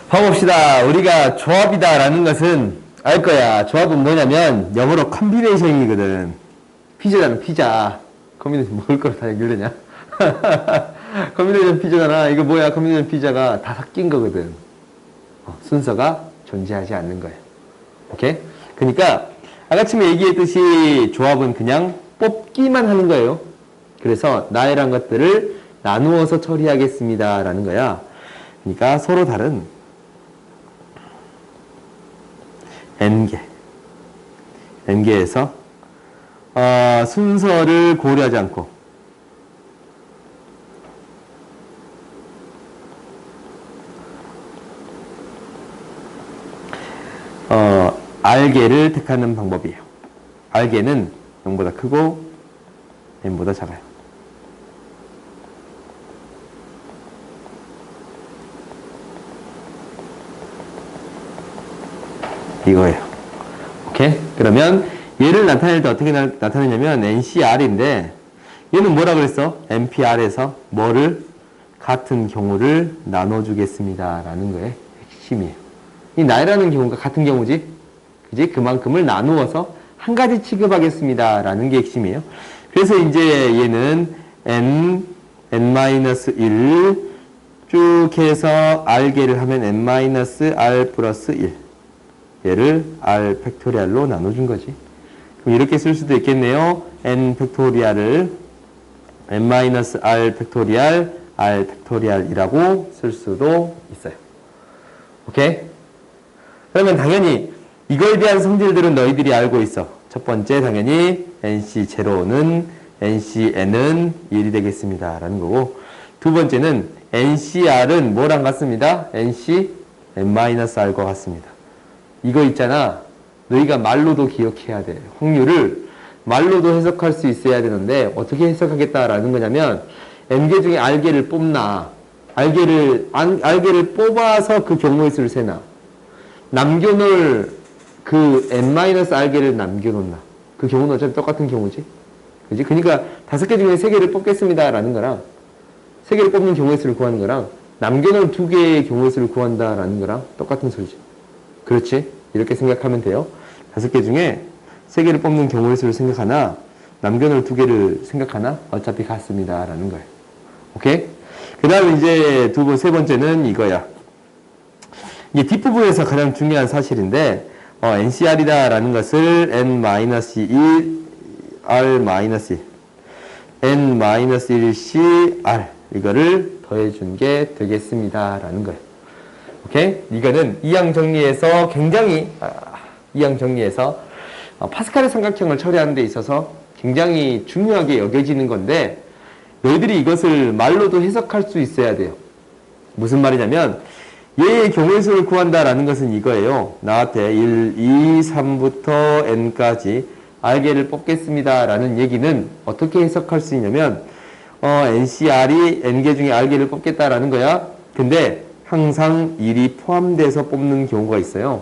봐봅시다. 우리가 조합이다 라는 것은 알 거야. 조합은 뭐냐면 영어로 컨비네이션이거든. 피자잖아, 피자. 컨비네이션 먹을 거로 다 연결되냐? 컨비네이션 피자잖아. 이거 뭐야? 컨비네이션 피자가 다 섞인 거거든. 순서가 존재하지 않는 거야. 오케이? 그러니까 아까쯤에 얘기했듯이 조합은 그냥 뽑기만 하는 거예요. 그래서 나열한 것들을 나누어서 처리하겠습니다 라는 거야. 그러니까 서로 다른 n개에서 순서를 고려하지 않고 r개를 택하는 방법이에요. r개는 0보다 크고 n보다 작아요. 이거예요. 오케이? 그러면 얘를 나타낼 때 어떻게 나타내냐면 NCR인데 얘는 뭐라 그랬어? NPR에서 뭐를? 같은 경우를 나눠주겠습니다 라는 거에 핵심이에요. 이 나이라는 경우가 같은 경우지? 그지? 그만큼을 나누어서 한 가지 취급하겠습니다 라는 게 핵심이에요. 그래서 이제 얘는 n-1 쭉 해서 r개를 하면 n-r 플러스 1 얘를 r 팩토리알로 나눠준 거지. 그럼 이렇게 쓸 수도 있겠네요. n 팩토리알을 n-r 팩토리알 r 팩토리알이라고 쓸 수도 있어요. 오케이? 그러면 당연히 이거에 대한 성질들은 너희들이 알고 있어. 첫 번째 당연히 NC0는 NCN은 1이 되겠습니다 라는 거고, 두 번째는 NCR은 뭐랑 같습니다? NC N-R과 같습니다. 이거 있잖아. 너희가 말로도 기억해야 돼. 확률을 말로도 해석할 수 있어야 되는데 어떻게 해석하겠다라는 거냐면 n개 중에 r개를 뽑나, r개를 뽑아서 그 경우의 수를 세나, 남겨놓을 그 n-r개를 남겨놓나. 그 경우는 어차피 똑같은 경우지. 그지? 그러니까 5개 중에 3개를 뽑겠습니다 라는 거랑 3개를 뽑는 경우의 수를 구하는 거랑 남겨놓을 2개의 경우의 수를 구한다라는 거랑 똑같은 소리지. 그렇지? 이렇게 생각하면 돼요. 5개 중에 3개를 뽑는 경우의 수를 생각하나 남겨놓을 2개를 생각하나 어차피 같습니다 라는 거예요. 오케이? 그 다음에 이제 세 번째는 이거야. 이게 뒷부분에서 가장 중요한 사실인데 NCR이다 라는 것을 N-1 R-1 N-1C R 이거를 더해준 게 되겠습니다 라는 거예요. 오케이? 이거는 이항 정리에서 굉장히 이항 정리에서 파스칼의 삼각형을 처리하는 데 있어서 굉장히 중요하게 여겨지는 건데 너희들이 이것을 말로도 해석할 수 있어야 돼요. 무슨 말이냐면 얘의 경우의 수를 구한다라는 것은 이거예요. 나한테 1, 2, 3부터 n까지 r개를 뽑겠습니다 라는 얘기는 어떻게 해석할 수 있냐면 NCR이 n개 중에 r개를 뽑겠다라는 거야. 근데 항상 1이 포함돼서 뽑는 경우가 있어요.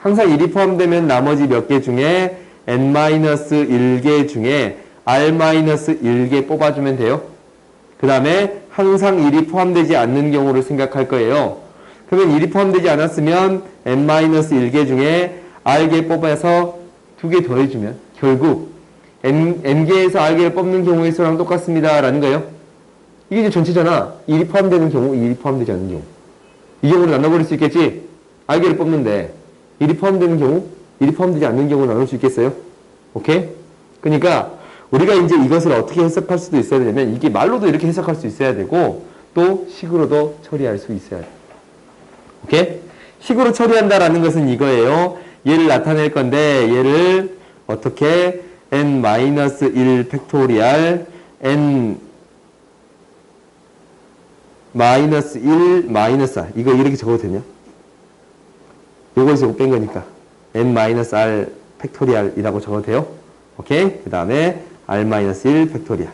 항상 1이 포함되면 나머지 몇 개 중에 n-1개 중에 r-1개 뽑아주면 돼요. 그 다음에 항상 1이 포함되지 않는 경우를 생각할 거예요. 그러면 1이 포함되지 않았으면 n-1개 중에 r개 뽑아서 2개 더해주면 결국 n개에서 r개를 뽑는 경우의 수랑 똑같습니다 라는 거예요. 이게 이제 전체잖아. 1이 포함되는 경우, 1이 포함되지 않는 경우. 이 경우를 나눠버릴 수 있겠지? r개를 뽑는데 1이 포함되는 경우, 1이 포함되지 않는 경우 나눌 수 있겠어요? 오케이? 그러니까 우리가 이제 이것을 어떻게 해석할 수도 있어야 되냐면 이게 말로도 이렇게 해석할 수 있어야 되고 또 식으로도 처리할 수 있어야 돼. 오케이? 식으로 처리한다라는 것은 이거예요. 얘를 나타낼 건데 얘를 어떻게 n-1 팩토리알 n-1 -r 이거 이렇게 적어도 되냐? 요거에서 요거 뺀 거니까 n-r 팩토리알이라고 적어도 돼요. 오케이? 그 다음에 r-1 팩토리알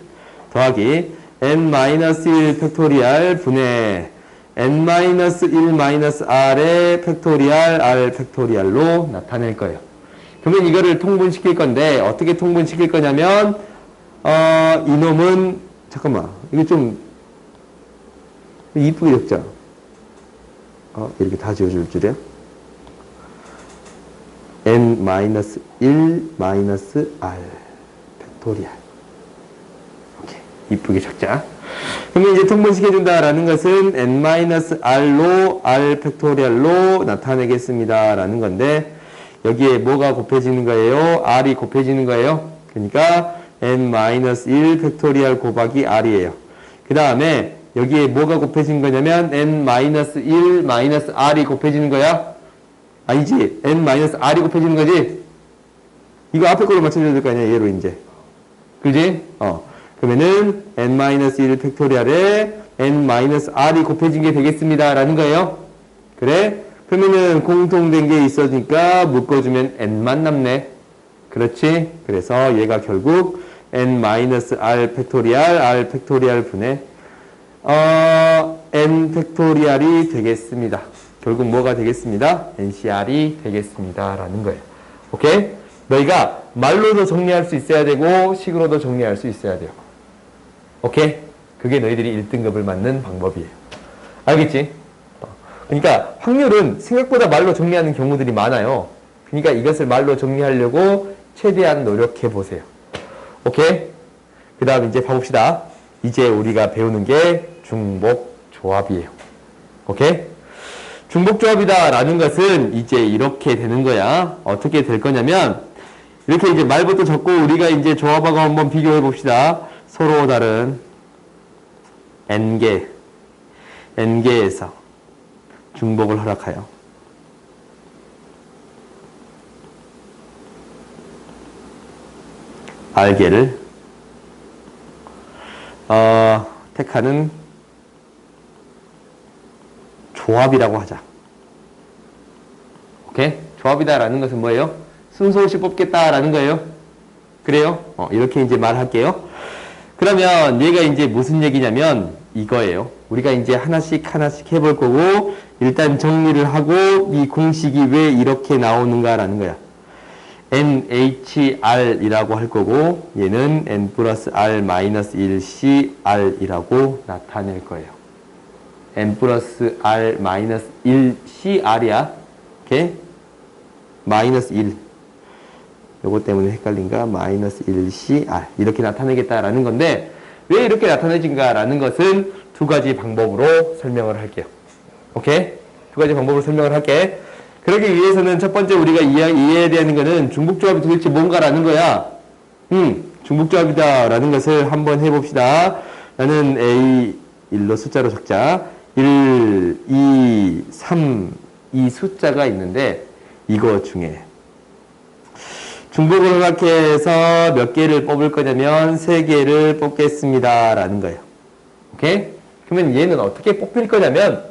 더하기 n-1 팩토리알 분의 n-1 r의 팩토리알 r 팩토리알로 나타낼 거예요. 그러면 이거를 통분시킬 건데 어떻게 통분시킬 거냐면 이놈은 잠깐만 이게 좀 이쁘게 적자. 이렇게 다 지워줄 줄이야? n-1 마이너스 r 팩토리얼. 오케이. 이쁘게 적자. 그러면 이제 통분시켜준다라는 것은 n-r로 r 팩토리얼로 나타내겠습니다. 라는 건데, 여기에 뭐가 곱해지는 거예요? r이 곱해지는 거예요. 그러니까 n-1 팩토리얼 곱하기 r이에요. 그 다음에 여기에 뭐가 곱해진 거냐면 n-1 마이너스 r이 곱해지는 거야? 아니지. n-r이 곱해지는 거지? 이거 앞에 걸로 맞춰줘야 될 거 아니야, 얘로 이제. 그지? 그러면은 n-1 팩토리얼에 n-r이 곱해진 게 되겠습니다. 라는 거예요. 그래? 그러면은 공통된 게 있으니까 묶어주면 n만 남네. 그렇지? 그래서 얘가 결국 n-r 팩토리얼, r 팩토리얼 분의 n 팩토리얼이 되겠습니다. 결국 뭐가 되겠습니다? ncr이 되겠습니다. 라는 거예요. 오케이? 너희가 말로도 정리할 수 있어야 되고 식으로도 정리할 수 있어야 돼요. 오케이? 그게 너희들이 1등급을 맞는 방법이에요. 알겠지? 그러니까 확률은 생각보다 말로 정리하는 경우들이 많아요. 그러니까 이것을 말로 정리하려고 최대한 노력해 보세요. 오케이? 그 다음 이제 봐봅시다. 이제 우리가 배우는 게 중복조합이에요. 오케이? 중복조합이다 라는 것은 이제 이렇게 되는 거야. 어떻게 될 거냐면 이렇게 이제 말부터 적고 우리가 이제 조합하고 한번 비교해 봅시다. 서로 다른 n개에서 중복을 허락하여 r개를 택하는 조합이라고 하자. 오케이? 조합이다라는 것은 뭐예요? 순서 없이 뽑겠다라는 거예요. 그래요? 이렇게 이제 말할게요. 그러면 얘가 이제 무슨 얘기냐면 이거예요. 우리가 이제 하나씩 해볼 거고 일단 정리를 하고 이 공식이 왜 이렇게 나오는가라는 거야. NHR이라고 할 거고 얘는 N 플러스 R 마이너스 1CR이라고 나타낼 거예요. N 플러스 R 마이너스 1CR이야. 오케이? 마이너스 1. 요거 때문에 헷갈린가? 마이너스 1CR. 이렇게 나타내겠다라는 건데 왜 이렇게 나타내진가라는 것은 두 가지 방법으로 설명을 할게요. 오케이? 두 가지 방법으로 설명을 할게. 그러기 위해서는 첫 번째 우리가 이해해야 되는 거는 중복조합이 도대체 뭔가라는 거야. 중복조합이다 라는 것을 한번 해봅시다. 나는 A 1로 숫자로 적자. 1, 2, 3 이 숫자가 있는데 이거 중에 중복을 허락해서 몇 개를 뽑을 거냐면 3개를 뽑겠습니다 라는 거예요. 오케이? 그러면 얘는 어떻게 뽑힐 거냐면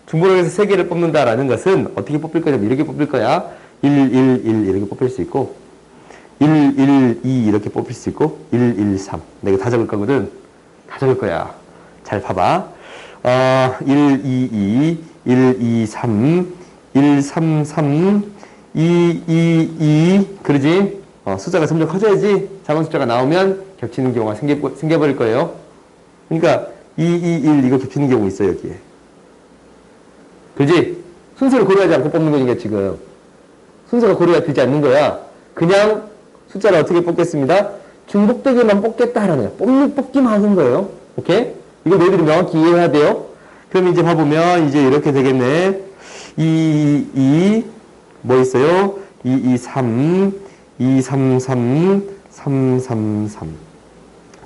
중복을 해서 3개를 뽑는다라는 것은 어떻게 뽑힐 거냐면 이렇게 뽑힐 거야. 1, 1, 1 이렇게 뽑힐 수 있고 1, 1, 2 이렇게 뽑힐 수 있고 1, 1, 3 내가 다 적을 거거든. 다 적을 거야. 잘 봐봐. 1, 2, 2 1, 2, 3 1, 3, 3 2, 2, 2 그러지? 숫자가 점점 커져야지 작은 숫자가 나오면 겹치는 경우가 생겨버릴 거예요. 그러니까 2, 2, 1 이거 겹치는 경우 있어 여기에. 그지? 순서를 고려하지 않고 뽑는 거니까 지금. 순서가 고려가 되지 않는 거야. 그냥 숫자를 어떻게 뽑겠습니다? 중복되게만 뽑겠다라는 거야. 뽑기만 하는 거예요. 오케이? 이거 너희들이 명확히 이해해야 돼요. 그럼 이제 봐보면 이제 이렇게 되겠네. 2, 뭐 있어요? 2, 2, 3, 2, 3, 3, 3, 3, 3.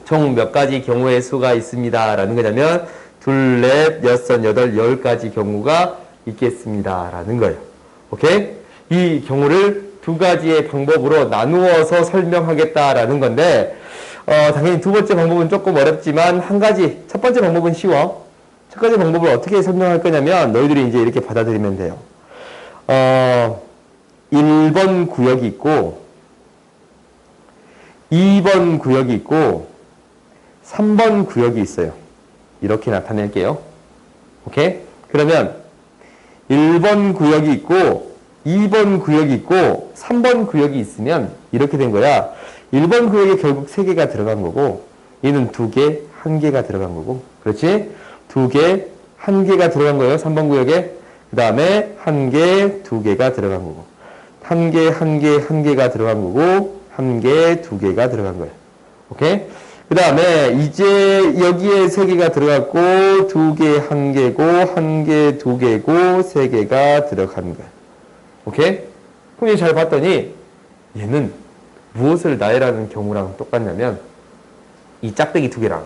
총 몇 가지 경우의 수가 있습니다. 라는 거냐면 둘, 넷, 여섯, 여덟, 10가지 경우가 있겠습니다. 라는 거예요. 오케이? 이 경우를 두 가지의 방법으로 나누어서 설명하겠다라는 건데, 당연히 두 번째 방법은 조금 어렵지만, 한 가지, 첫 번째 방법은 쉬워. 첫 가지 방법을 어떻게 설명할 거냐면, 너희들이 이제 이렇게 받아들이면 돼요. 1번 구역이 있고, 2번 구역이 있고, 3번 구역이 있어요. 이렇게 나타낼게요. 오케이? 그러면 1번 구역이 있고 2번 구역이 있고 3번 구역이 있으면 이렇게 된 거야. 1번 구역에 결국 3개가 들어간 거고 얘는 2개, 1개가 들어간 거고 그렇지? 2개, 한 개가 들어간 거예요. 3번 구역에. 그 다음에 한 개, 두 개가 들어간 거고. 한 개, 한 개, 한 개가 들어간 거고, 한 개, 두 개가 들어간 거예요. 오케이? 그 다음에 이제 여기에 세 개가 들어갔고, 두 개, 한 개고, 한 개, 두 개고, 세 개가 들어간 거예요. 오케이? 그럼 잘 봤더니 얘는 무엇을 나열하는 경우랑 똑같냐면 이 짝대기 두 개랑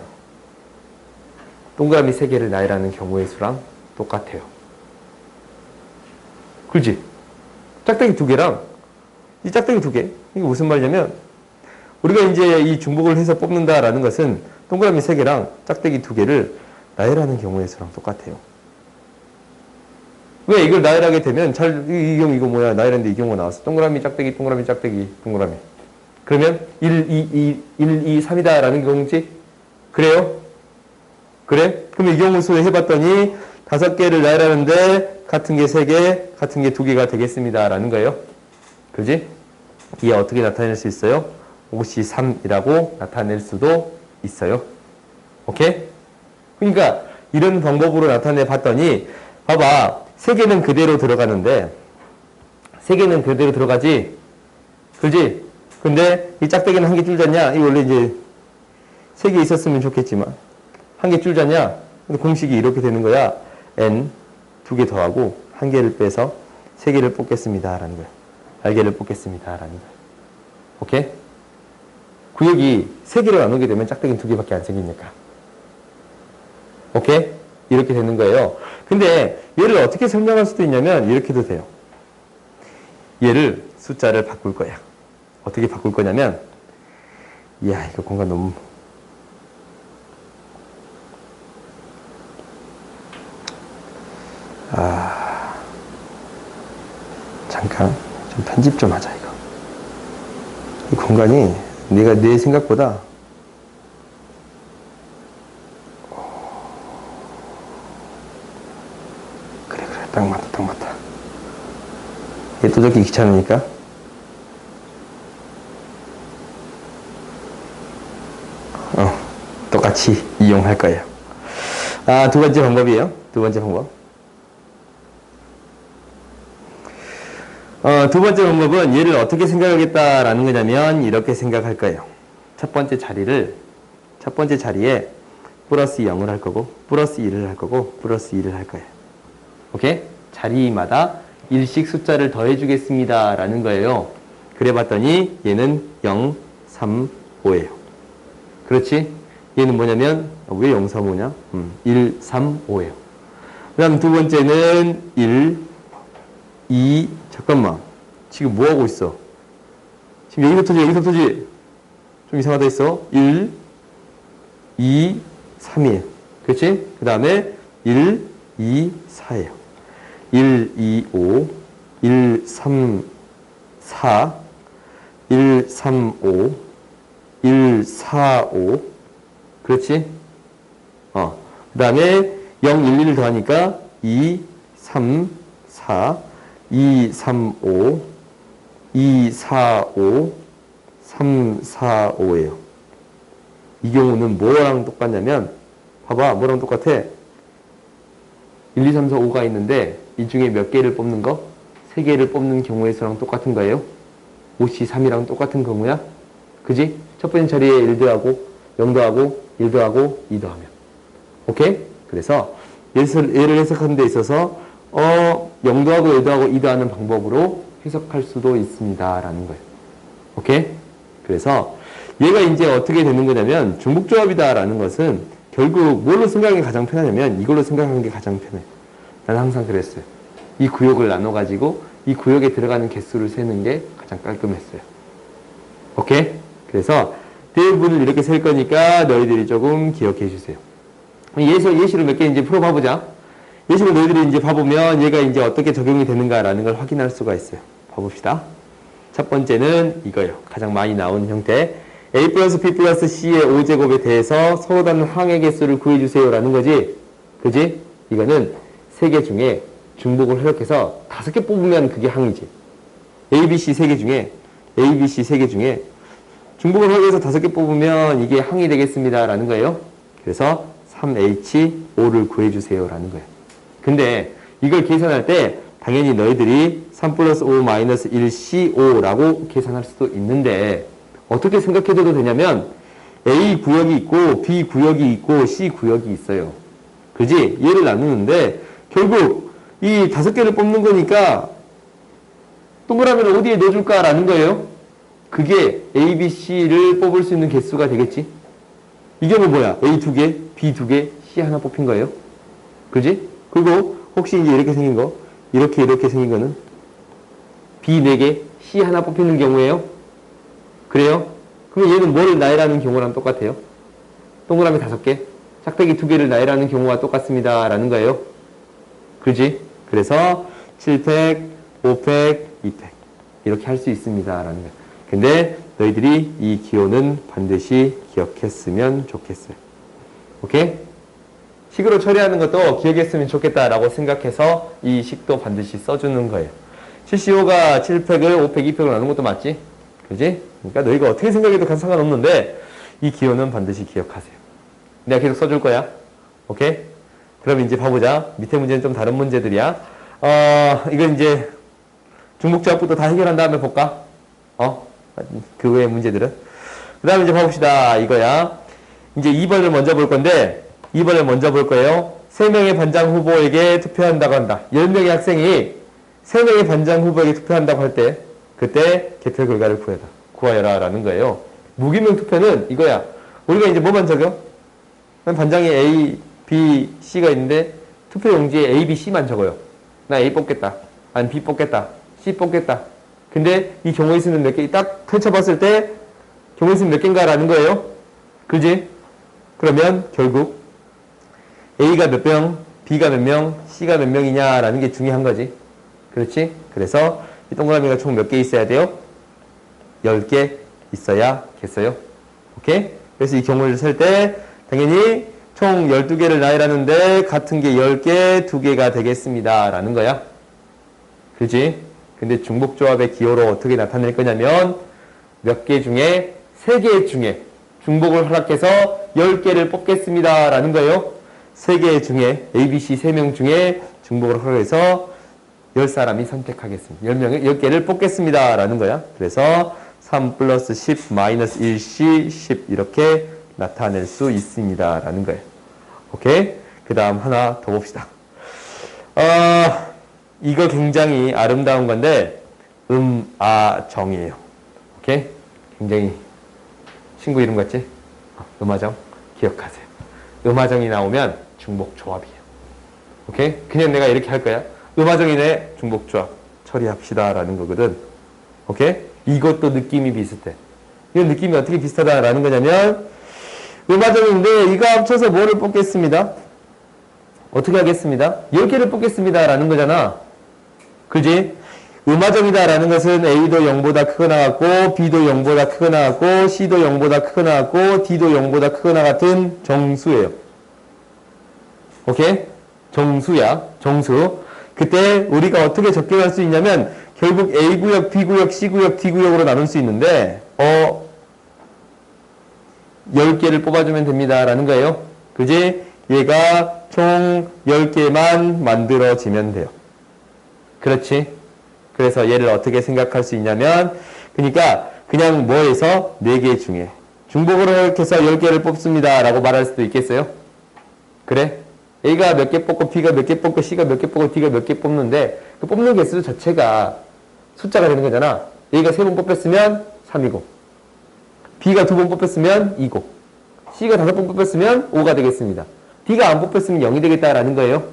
동그라미 세 개를 나열하는 경우의 수랑 똑같아요. 그렇지? 짝대기 두 개랑 이 짝대기 두 개. 이게 무슨 말이냐면 우리가 이제 이 중복을 해서 뽑는다라는 것은 동그라미 세 개랑 짝대기 두 개를 나열하는 경우의 수랑 똑같아요. 왜 이걸 나열하게 되면 이 경우 이거 뭐야? 나열했는데 이 경우가 나왔어. 동그라미 짝대기 동그라미 짝대기 동그라미. 그러면 1, 2, 3이다 라는 경우지? 그래요? 그래? 그럼 이 경우 수를 해봤더니 5개를 나열하는데 같은 게 3개, 같은 게 2개가 되겠습니다 라는 거예요. 그지? 이게 어떻게 나타낼 수 있어요? 53이라고 나타낼 수도 있어요. 오케이? 그러니까 이런 방법으로 나타내 봤더니 봐봐. 3개는 그대로 들어가는데 3개는 그대로 들어가지? 그지? 근데 이 짝대기는 한 개 줄잖냐? 이 원래 이제 3개 있었으면 좋겠지만 한 개 줄잖냐? 근데 공식이 이렇게 되는 거야. n 2개 더하고 한 개를 빼서 3개를 뽑겠습니다 라는 거야. 알개를 뽑겠습니다 라는 거야. 오케이? 구역이 3개로 나누게 되면 짝대기는 2개밖에 안 생기니까. 오케이? 이렇게 되는 거예요. 근데 얘를 어떻게 설명할 수도 있냐면 이렇게도 돼요. 얘를 숫자를 바꿀 거야. 어떻게 바꿀 거냐면 이야 이거 공간 너무 잠깐 좀 편집 좀 하자 이거. 이 공간이 내 생각보다 그래 딱 맞다. 얘 또 적기 귀찮으니까 똑같이 이용할 거예요. 두 번째 방법이에요. 두 번째 방법. 두 번째 방법은 얘를 어떻게 생각하겠다라는 거냐면 이렇게 생각할 거예요. 첫 번째 자리에 플러스 0을 할 거고 플러스 1을 할 거고 플러스 2를 할 거예요. 오케이? 자리마다 1씩 숫자를 더해 주겠습니다 라는 거예요. 그래 봤더니 얘는 0, 3, 5예요. 그렇지? 얘는 뭐냐면 왜 0, 3, 5냐? 1, 3, 5예요. 그 다음 두 번째는 1, 2, 잠깐만. 지금 뭐 하고 있어? 지금 여기서부터지? 좀 이상하다 했어. 1, 2, 3이에요. 그렇지? 그 다음에 1, 2, 4예요. 1, 2, 5, 1, 3, 4, 1, 3, 5, 1, 4, 5. 그렇지? 그 다음에 0, 1, 1을 더하니까 2, 3, 4, 2, 3, 5, 2, 4, 5, 3, 4, 5예요. 이 경우는 뭐랑 똑같냐면 봐봐. 뭐랑 똑같아? 1, 2, 3, 4, 5가 있는데 이 중에 몇 개를 뽑는 거? 3개를 뽑는 경우의 수랑 똑같은 거예요. 5C 3이랑 똑같은 경우야. 그지? 첫 번째 자리에 1 더하고 0 더하고 1 더하고 2 더하면. 오케이? 그래서 얘를 해석하는 데 있어서 0 더하고 1 더하고 2 더하는 방법으로 해석할 수도 있습니다. 라는 거예요. 오케이? 그래서 얘가 이제 어떻게 되는 거냐면 중복조합이다 라는 것은 결국 뭘로 생각하는 게 가장 편하냐면 이걸로 생각하는 게 가장 편해. 나는 항상 그랬어요. 이 구역을 나눠가지고 이 구역에 들어가는 개수를 세는 게 가장 깔끔했어요. 오케이? 그래서 대부분을 이렇게 셀 거니까 너희들이 조금 기억해 주세요. 예시로 몇 개 이제 풀어봐보자. 예시로 너희들이 이제 봐보면 얘가 이제 어떻게 적용이 되는가라는 걸 확인할 수가 있어요. 봐봅시다. 첫 번째는 이거예요. 가장 많이 나오는 형태. A 플러스 B 플러스 C의 5제곱에 대해서 서로 다른 항의 개수를 구해주세요 라는 거지. 그지? 이거는 3개 중에 중복을 해석해서 5개 뽑으면 그게 항이지. A, B, C 3개 중에 중복을 하기 위해서 5개 뽑으면 이게 항이 되겠습니다 라는 거예요. 그래서 3H5를 구해주세요 라는 거예요. 근데 이걸 계산할 때 당연히 너희들이 3 플러스 5 마이너스 1CO 라고 계산할 수도 있는데 어떻게 생각해도 되냐면 A 구역이 있고 B 구역이 있고 C 구역이 있어요. 그지? 얘를 나누는데 결국 이 5개를 뽑는 거니까 동그라미를 어디에 넣어줄까라는 거예요. 그게 A, B, C를 뽑을 수 있는 개수가 되겠지? 이게 뭐야? A 2개, B 2개, C 하나 뽑힌 거예요. 그지? 그리고 혹시 이제 이렇게 생긴 거, 이렇게 생긴 거는 B 4개, C 하나 뽑히는 경우에요. 그래요? 그럼 얘는 뭐를 나열하는 경우랑 똑같아요? 동그라미 5개, 짝대기 2개를 나열하는 경우와 똑같습니다. 라는 거예요. 그지? 그래서 7팩, 5팩, 2팩 이렇게 할 수 있습니다. 라는 거예요. 근데 너희들이 이 기호는 반드시 기억했으면 좋겠어요. 오케이? 식으로 처리하는 것도 기억했으면 좋겠다라고 생각해서 이 식도 반드시 써주는 거예요. 7CO5가 7팩을 5팩, 2팩으로 나누는 것도 맞지? 그지? 그러니까 너희가 어떻게 생각해도 상관없는데 이 기호는 반드시 기억하세요. 내가 계속 써줄 거야. 오케이? 그럼 이제 봐보자. 밑에 문제는 좀 다른 문제들이야. 이건 이제 중복조합부터 다 해결한 다음에 볼까? 그 외의 문제들은. 그 다음에 이제 봐봅시다. 이거야. 이제 2번을 먼저 볼 건데, 2번을 먼저 볼 거예요. 3명의 반장 후보에게 투표한다고 한다. 10명의 학생이 3명의 반장 후보에게 투표한다고 할 때, 그때 개표 결과를 구하여라 라는 거예요. 무기명 투표는 이거야. 우리가 이제 뭐만 적여? 반장에 A, B, C가 있는데 투표 용지에 A, B, C만 적어요. 나 A 뽑겠다. 아니 B 뽑겠다. C 뽑겠다. 근데 이 경우의 수는 몇 개, 딱 펼쳐봤을 때 경우의 수는 몇 개인가 라는 거예요. 그지? 그러면 결국 A가 몇 명, B가 몇 명, C가 몇 명이냐 라는 게 중요한 거지. 그렇지? 그래서 이 동그라미가 총 몇 개 있어야 돼요? 10개 있어야겠어요. 오케이? 그래서 이 경우를 쓸 때 당연히 총 12개를 나열하는데 같은 게 10개, 2개가 되겠습니다. 라는 거야. 그지? 근데 중복조합의 기호로 어떻게 나타낼 거냐면 몇 개 중에 3개 중에 중복을 허락해서 10개를 뽑겠습니다. 라는 거예요. 3개 중에 A, B, C 3명 중에 중복을 허락해서 10사람이 선택하겠습니다. 10개를 뽑겠습니다. 라는 거야. 그래서 3 플러스 10 마이너스 1C 10 이렇게 나타낼 수 있습니다. 라는 거예요. 오케이? 그 다음 하나 더 봅시다. 이거 굉장히 아름다운 건데 음아정이에요. 오케이? 굉장히 친구 이름 같지? 음아정 기억하세요. 음아정이 나오면 중복조합이에요. 오케이? 그냥 내가 이렇게 할 거야. 음아정이네 중복조합 처리합시다 라는 거거든. 오케이? 이것도 느낌이 비슷해. 이 느낌이 어떻게 비슷하다라는 거냐면 음아정인데 이거 합쳐서 뭐를 뽑겠습니다. 어떻게 하겠습니다? 10개를 뽑겠습니다 라는 거잖아. 그지? 음아정이다 라는 것은 A도 0보다 크거 나왔고 B도 0보다 크거 나왔고 C도 0보다 크거 나왔고 D도 0보다 크거 나같은 정수예요. 오케이? 정수야. 정수. 그때 우리가 어떻게 적용할 수 있냐면 결국 A구역, B구역, C구역, D구역으로 나눌 수 있는데 10개를 뽑아주면 됩니다 라는 거예요. 그지? 얘가 총 10개만 만들어지면 돼요. 그렇지? 그래서 얘를 어떻게 생각할 수 있냐면 그러니까 그냥 뭐에서 4개 중에 중복으로 해서 10개를 뽑습니다 라고 말할 수도 있겠어요? 그래? A가 몇 개 뽑고 B가 몇 개 뽑고 C가 몇 개 뽑고 D가 몇 개 뽑는데 그 뽑는 개수 자체가 숫자가 되는 거잖아. A가 3번 뽑혔으면 3이고 B가 2번 뽑혔으면 2고 C가 5번 뽑혔으면 5가 되겠습니다. D가 안 뽑혔으면 0이 되겠다라는 거예요.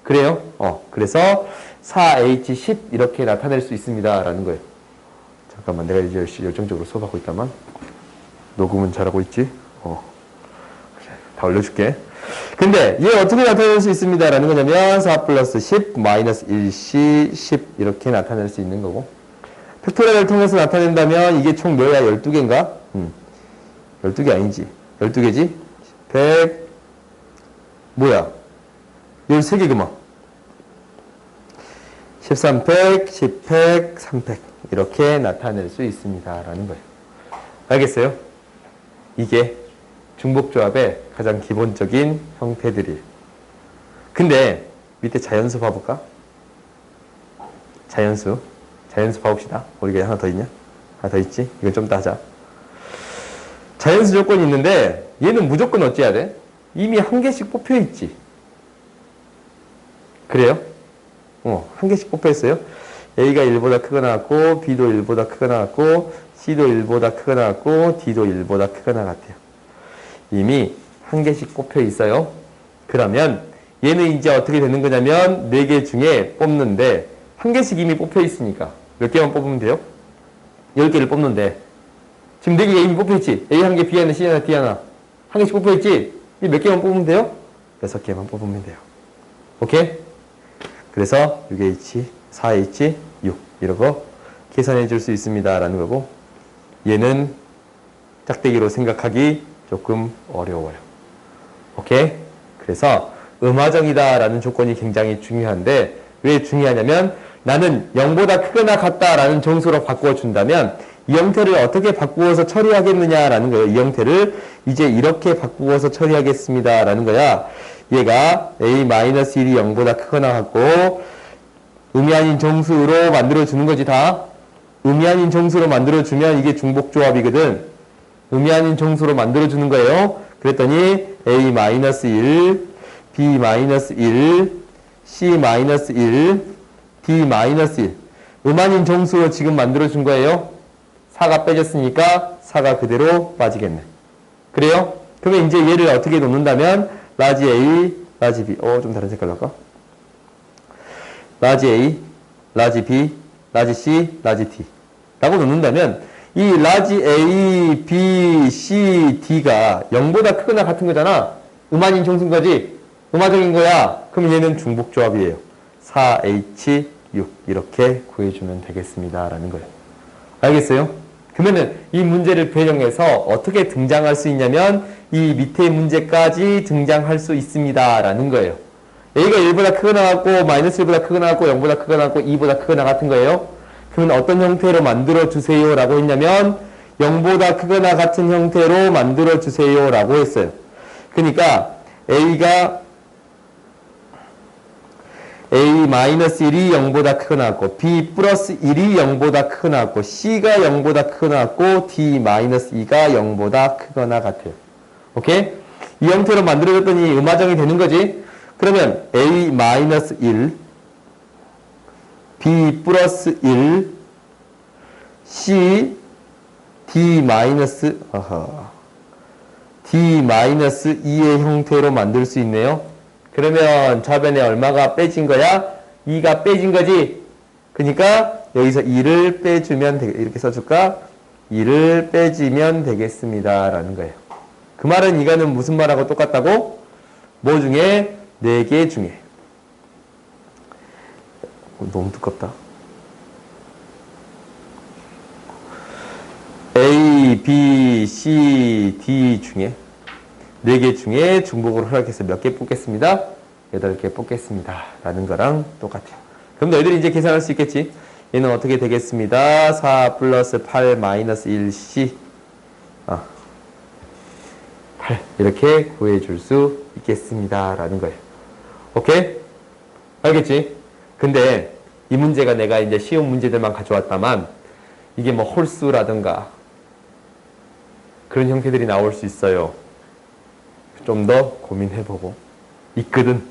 그래요? 그래서 4H10 이렇게 나타낼 수 있습니다 라는 거예요. 잠깐만 내가 이제 열정적으로 수업하고 있다만 녹음은 잘하고 있지? 다 올려줄게. 근데 얘 어떻게 나타낼 수 있습니다 라는 거냐면 4 플러스 10 마이너스 1C 10 이렇게 나타낼 수 있는 거고 팩토리얼을 통해서 나타낸다면 이게 총 뭐야? 12개인가? 12개 아니지. 12개지? 100 뭐야? 13개 그만. 13팩, 10팩, 3팩 이렇게 나타낼 수 있습니다 라는 거예요. 알겠어요? 이게 중복조합의 가장 기본적인 형태들이에요. 근데 밑에 자연수 봐볼까? 자연수 봐봅시다. 우리가 하나 더 있냐? 하나 더 있지? 이건 좀 더 하자. 자연수 조건이 있는데 얘는 무조건 어찌해야 돼? 이미 한 개씩 뽑혀 있지. 그래요? 한 개씩 뽑혀 있어요. A가 1보다 크거 나왔고, B도 1보다 크거 나왔고, C도 1보다 크거 나왔고, D도 1보다 크거 나왔대요. 이미 한 개씩 뽑혀 있어요. 그러면 얘는 이제 어떻게 되는 거냐면 4개 중에 뽑는데 한 개씩 이미 뽑혀 있으니까 몇 개만 뽑으면 돼요? 10개를 뽑는데 지금 4개가 이미 뽑혀 있지? A 한 개, B 하나, C 하나, D 하나 한 개씩 뽑혀 있지? 이 몇 개만 뽑으면 돼요? 6개만 뽑으면 돼요. 오케이? 그래서 6H, 4H, 6 이러고 계산해 줄 수 있습니다 라는 거고, 얘는 짝대기로 생각하기 조금 어려워요. 오케이? 그래서 음화정이다 라는 조건이 굉장히 중요한데, 왜 중요하냐면 나는 0보다 크거나 같다 라는 정수로 바꾸어 준다면 이 형태를 어떻게 바꾸어서 처리하겠느냐 라는 거예요. 이 형태를 이제 이렇게 바꾸어서 처리하겠습니다 라는 거야. 얘가 A-1이 0보다 크거나 같고 의미 아닌 정수로 만들어 주는 거지. 다 의미 아닌 정수로 만들어 주면 이게 중복조합이거든. 의미 아닌 정수로 만들어 주는 거예요. 그랬더니 A-1, B-1, C-1, D-1 음아닌 정수로 지금 만들어 준 거예요. 4가 빼졌으니까 4가 그대로 빠지겠네. 그래요? 그러면 이제 얘를 어떻게 놓는다면 라지 A, 라지 B 좀 다른 색깔로 할까? 라지 A, 라지 B, 라지 C, 라지 D 라고 놓는다면 이 라지 A, B, C, D가 0보다 크거나 같은 거잖아. 음아닌 정수인 거지? 음화적인 거야. 그럼 얘는 중복조합이에요. 4H, 6 이렇게 구해주면 되겠습니다 라는 거예요. 알겠어요? 그러면은 이 문제를 변형해서 어떻게 등장할 수 있냐면 이 밑에 문제까지 등장할 수 있습니다 라는 거예요. A가 1보다 크거 나왔고 마이너스 1보다 크거 나왔고 0보다 크거 나왔고 2보다 크거나 같은 거예요. 그러면 어떤 형태로 만들어 주세요 라고 했냐면 0보다 크거나 같은 형태로 만들어 주세요 라고 했어요. 그러니까 A가 A-1이 0보다 크거 나왔고 B 플러스 1이 0보다 크거 나왔고 C가 0보다 크거 나왔고 D-2가 0보다 크거나 같아요. 오케이? 이 형태로 만들어졌더니 음화정이 되는 거지. 그러면 A-1 B 플러스 1 C D-2의 형태로 만들 수 있네요. 그러면 좌변에 얼마가 빼진 거야? 2가 빼진 거지. 그러니까 여기서 2를 빼주면 이렇게 써줄까? 2를 빼주면 되겠습니다 라는 거예요. 그 말은 이거는 무슨 말하고 똑같다고? 뭐 중에? 4개 중에. 너무 두껍다. A, B, C, D 중에 4개 중에 중복으로 허락해서 몇 개 뽑겠습니다? 8개 뽑겠습니다 라는 거랑 똑같아요. 그럼 너희들이 이제 계산할 수 있겠지? 얘는 어떻게 되겠습니다? 4 플러스 8 마이너스 1C 8 이렇게 구해줄 수 있겠습니다 라는 거예요. 오케이? 알겠지? 근데 이 문제가 내가 이제 쉬운 문제들만 가져왔다만 이게 뭐 홀수라든가 그런 형태들이 나올 수 있어요. 좀 더 고민해보고 있거든.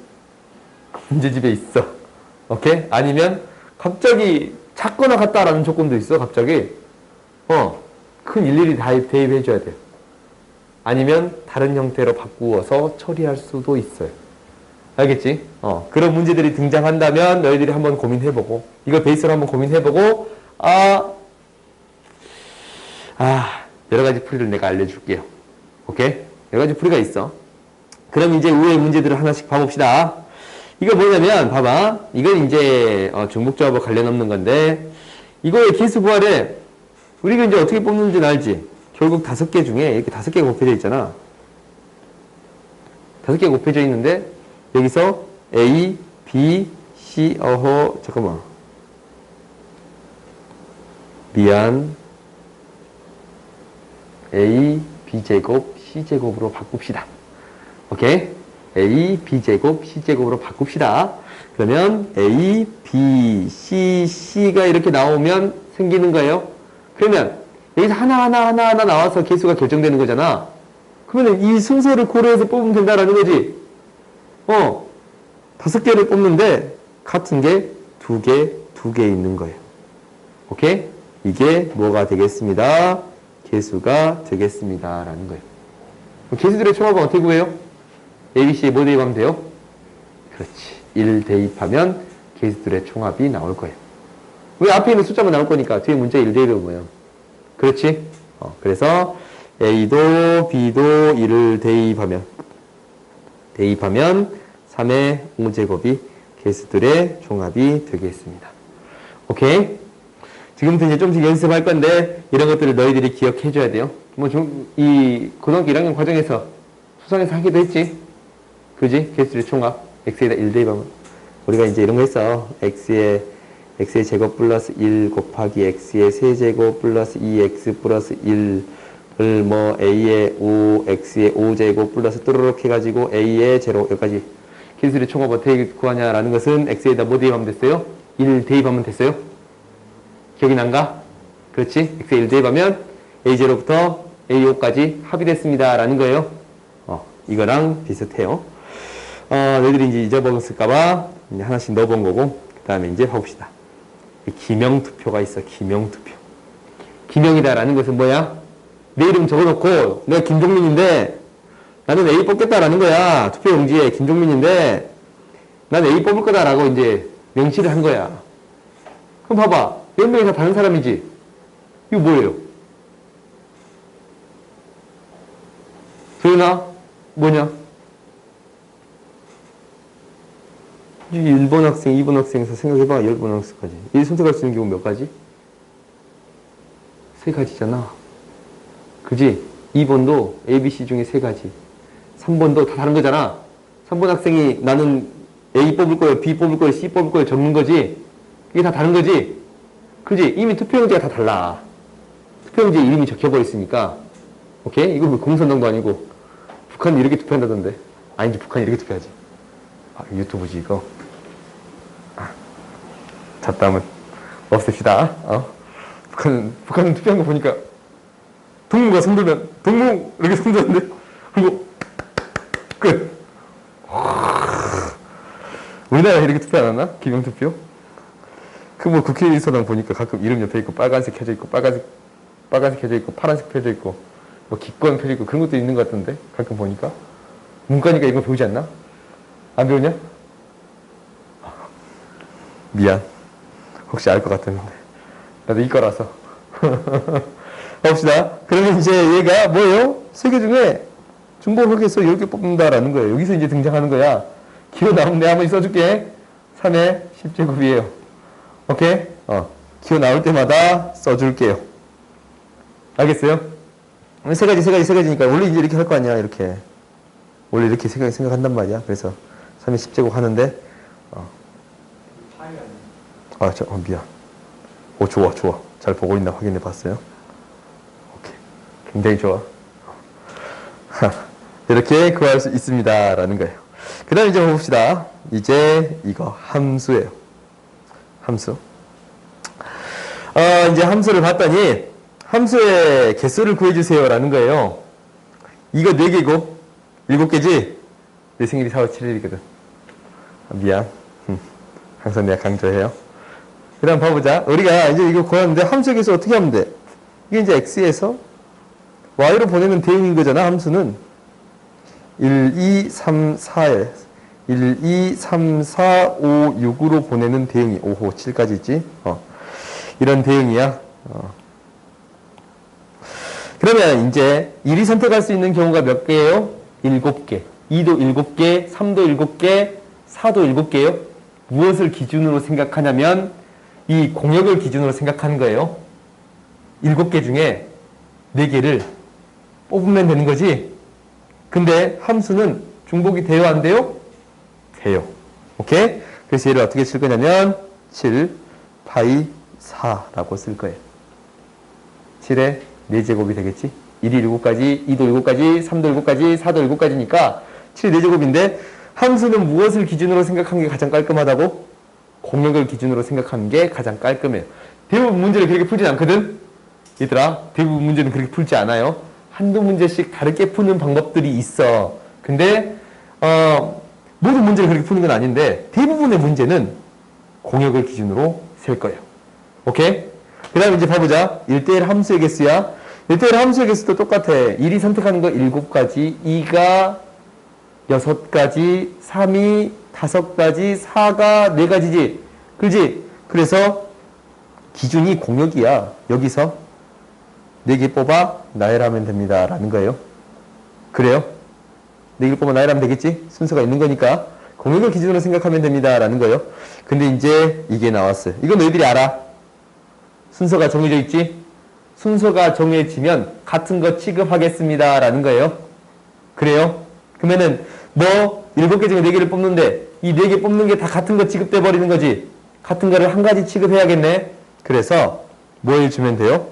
문제집에 있어. 오케이? 아니면 갑자기 작거나 같다라는 조건도 있어. 갑자기 큰 일일이 대입해줘야 돼요. 아니면 다른 형태로 바꾸어서 처리할 수도 있어요. 알겠지? 그런 문제들이 등장한다면 너희들이 한번 고민해보고 이걸 베이스로 한번 고민해보고 여러 가지 풀이를 내가 알려줄게요. 오케이? 여러 가지 풀이가 있어. 그럼 이제 위의 문제들을 하나씩 봐봅시다. 이거 뭐냐면 봐봐. 이건 이제 중복조합과 관련 없는 건데 이거의 개수 구하래. 우리가 이제 어떻게 뽑는지는 알지? 결국 5개 중에 이렇게 5개가 곱해져 있잖아. 5개가 곱해져 있는데 여기서 A, B, C, 잠깐만. 미안. A, B 제곱, C제곱으로 바꿉시다. 오케이? A, B제곱, C제곱으로 바꿉시다. 그러면 A, B, C, C가 이렇게 나오면 생기는 거예요. 그러면 여기서 하나 나와서 개수가 결정되는 거잖아. 그러면 이 순서를 고려해서 뽑으면 된다라는 거지. 5개를 뽑는데 같은 게 2개 있는 거예요. 오케이? 이게 뭐가 되겠습니다? 개수가 되겠습니다. 라는 거예요. 개수들의 총합은 어떻게 구해요? A, B, C에 뭐 대입하면 돼요? 그렇지. 1 대입하면 개수들의 총합이 나올 거예요. 왜 앞에 있는 숫자만 나올 거니까 뒤에 문제 1 대입하면. 그렇지? 그래서 A도 B도 1을 대입하면 3의 5제곱이 개수들의 종합이 되겠습니다. 오케이? 지금부터 이제 좀씩 연습할 건데 이런 것들을 너희들이 기억해 줘야 돼요. 이 고등학교 1학년 과정에서 수상에서 하기도 했지. 그지? 개수들의 총합. x에다 1 대입하면. 우리가 이제 이런 거 했어. x의 제곱 플러스 1 곱하기 x의 세제곱 플러스 2x 플러스 1을 뭐 a의 5, x의 5제곱 플러스 뚜루룩 해가지고 a의 제로 여기까지. 개수들의 총합 어떻게 구하냐라는 것은 x에다 뭐 대입하면 됐어요? 1 대입하면 됐어요? 기억이 난가? 그렇지? x에 1 대입하면 a0부터 a5까지 합이 됐습니다. 라는 거예요. 이거랑 비슷해요. 너희들이 이제 잊어먹었을까봐 이제 하나씩 넣어본 거고, 그 다음에 이제 봐봅시다. 기명투표가 있어, 기명투표. 기명이다라는 것은 뭐야? 내 이름 적어놓고, 내가 김종민인데, 나는 A 뽑겠다라는 거야. 투표용지에 김종민인데, 난 A 뽑을 거다라고 이제 명시를 한 거야. 그럼 봐봐. 몇 명이 다 다른 사람이지? 이거 뭐예요? 도윤아, 뭐냐? 1번 학생, 2번 학생에서 생각해봐. 10번 학생까지. 이 선택할 수 있는 경우 몇 가지? 3가지잖아. 그지? 2번도 A, B, C 중에 3가지. 3번도 다 다른 거잖아. 3번 학생이 나는 A 뽑을 거예요, B 뽑을 거예요, C 뽑을 거예요 적는 거지. 이게 다 다른 거지. 그지? 이미 투표용지가 다 달라. 투표용지에 이름이 적혀버렸으니까. 오케이? 이거 뭐 공산당도 아니고. 북한은 이렇게 투표한다던데. 아니지, 북한이 이렇게 투표하지. 유튜브지, 이거. 잡담은 없읍시다. 북한은 투표한 거 보니까 동무가 손들면 동무 이렇게 손드는데 그리고 끝. 우리나라 이렇게 투표 안 하나? 기명투표? 그 뭐 국회의사당 보니까 가끔 이름 옆에 있고 빨간색 켜져 있고 빨간색 켜져 있고 파란색 켜져 있고 뭐 기권 켜져 있고 그런 것도 있는 것 같던데 가끔 보니까 문과니까 이거 배우지 않나? 안 배우냐? 미안. 혹시 알 것 같았는데. 나도 이과라서. 봅시다. 그러면 이제 얘가 뭐예요? 3개 중에 중복흑에서 10개 뽑는다라는 거예요. 여기서 이제 등장하는 거야. 기호 나오면 내가 한번 써줄게. 3의 10제곱이에요. 오케이? 기호 나올 때마다 써줄게요. 알겠어요? 3가지니까 원래 이제 이렇게 할 거 아니야, 이렇게. 원래 이렇게 생각한단 말이야. 그래서 3의 10제곱 하는데, 미안. 좋아. 잘 보고 있나 확인해 봤어요. 오케이. 굉장히 좋아. 이렇게 구할 수 있습니다. 라는 거예요. 그 다음 이제 봅시다. 이제 이거 함수예요. 함수. 이제 함수를 봤더니, 함수의 개수를 구해주세요. 라는 거예요. 이거 4개고, 7개지? 내 생일이 4월 7일이거든. 미안. 항상 내가 강조해요. 그 다음 봐보자. 우리가 이제 이거 구하는데 함수의 개수 어떻게 하면 돼? 이게 이제 x에서 y로 보내는 대응인 거잖아, 함수는. 1, 2, 3, 4에 1, 2, 3, 4, 5, 6으로 보내는 대응이 5호, 7까지 있지? 이런 대응이야. 그러면 이제 1이 선택할 수 있는 경우가 몇 개예요? 7개. 2도 7개, 3도 7개, 4도 7개예요. 무엇을 기준으로 생각하냐면 이 공역을 기준으로 생각하는 거예요. 7개 중에 4개를 뽑으면 되는 거지. 근데 함수는 중복이 돼요, 안 돼요? 돼요. 오케이? 그래서 얘를 어떻게 쓸 거냐면 7 파이 4라고 쓸 거예요. 7의 4제곱이 되겠지? 1이 7가지, 2도 7가지, 3도 7가지, 4도 7가지니까 7이 4제곱인데 함수는 무엇을 기준으로 생각하는 게 가장 깔끔하다고? 공역을 기준으로 생각하는 게 가장 깔끔해요. 대부분 문제를 그렇게 풀진 않거든? 얘들아, 대부분 문제는 그렇게 풀지 않아요. 한두 문제씩 다르게 푸는 방법들이 있어. 근데 모든 문제를 그렇게 푸는 건 아닌데 대부분의 문제는 공역을 기준으로 셀 거예요. 오케이? 그 다음에 이제 봐보자. 1대1 함수의 개수야. 1대1 함수의 개수도 똑같아. 1이 선택하는 거 7가지, 2가 6가지, 3이 5가지, 4가 4가지지. 그렇지? 그래서 기준이 공역이야. 여기서 4개 뽑아 나열하면 됩니다. 라는 거예요. 그래요? 4개 뽑아 나열하면 되겠지? 순서가 있는 거니까. 공역을 기준으로 생각하면 됩니다. 라는 거예요. 근데 이제 이게 나왔어요. 이건 너희들이 알아. 순서가 정해져 있지? 순서가 정해지면 같은 거 취급하겠습니다. 라는 거예요. 그래요? 그러면은 뭐 7개 중에 4개를 뽑는데 이 4개 뽑는 게 다 같은 거 취급돼 버리는 거지. 같은 거를 한 가지 취급해야겠네. 그래서 뭘 주면 돼요?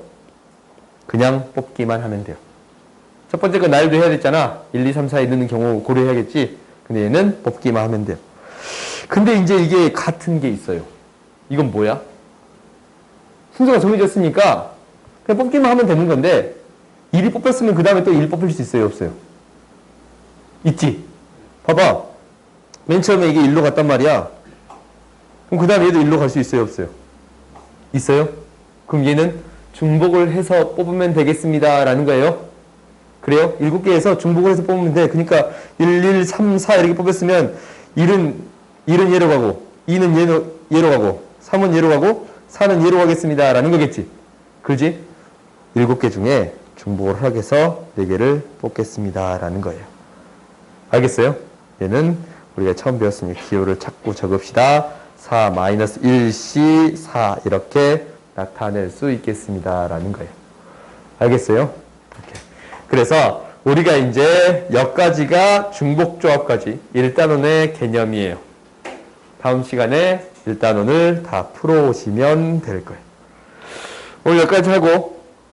그냥 뽑기만 하면 돼요. 첫 번째 거 나열도 해야 됐잖아. 1, 2, 3, 4에 넣는 경우 고려해야겠지. 근데 얘는 뽑기만 하면 돼요. 근데 이제 이게 같은 게 있어요. 이건 뭐야? 순서가 정해졌으니까 그냥 뽑기만 하면 되는 건데 1이 뽑혔으면 그 다음에 또 1 뽑힐 수 있어요? 없어요? 있지? 봐봐. 맨 처음에 이게 1로 갔단 말이야. 그럼 그 다음에 얘도 1로 갈 수 있어요? 없어요? 있어요? 그럼 얘는 중복을 해서 뽑으면 되겠습니다. 라는 거예요. 그래요? 7개에서 중복을 해서 뽑으면 돼. 그러니까 1, 1, 3, 4 이렇게 뽑혔으면 1은 얘로 가고 2는 얘로 가고 3은 얘로 가고 4는 얘로 가겠습니다. 라는 거겠지. 그렇지? 7개 중에 중복을 하게 해서 4개를 뽑겠습니다. 라는 거예요. 알겠어요? 얘는 우리가 처음 배웠으니까 기호를 자꾸 적읍시다. 4-1C 4 이렇게 나타낼 수 있겠습니다. 라는 거예요. 알겠어요? 오케이. 그래서 우리가 이제 여기까지가 중복조합까지 1단원의 개념이에요. 다음 시간에 1단원을 다 풀어오시면 될 거예요. 오늘 여기까지 하고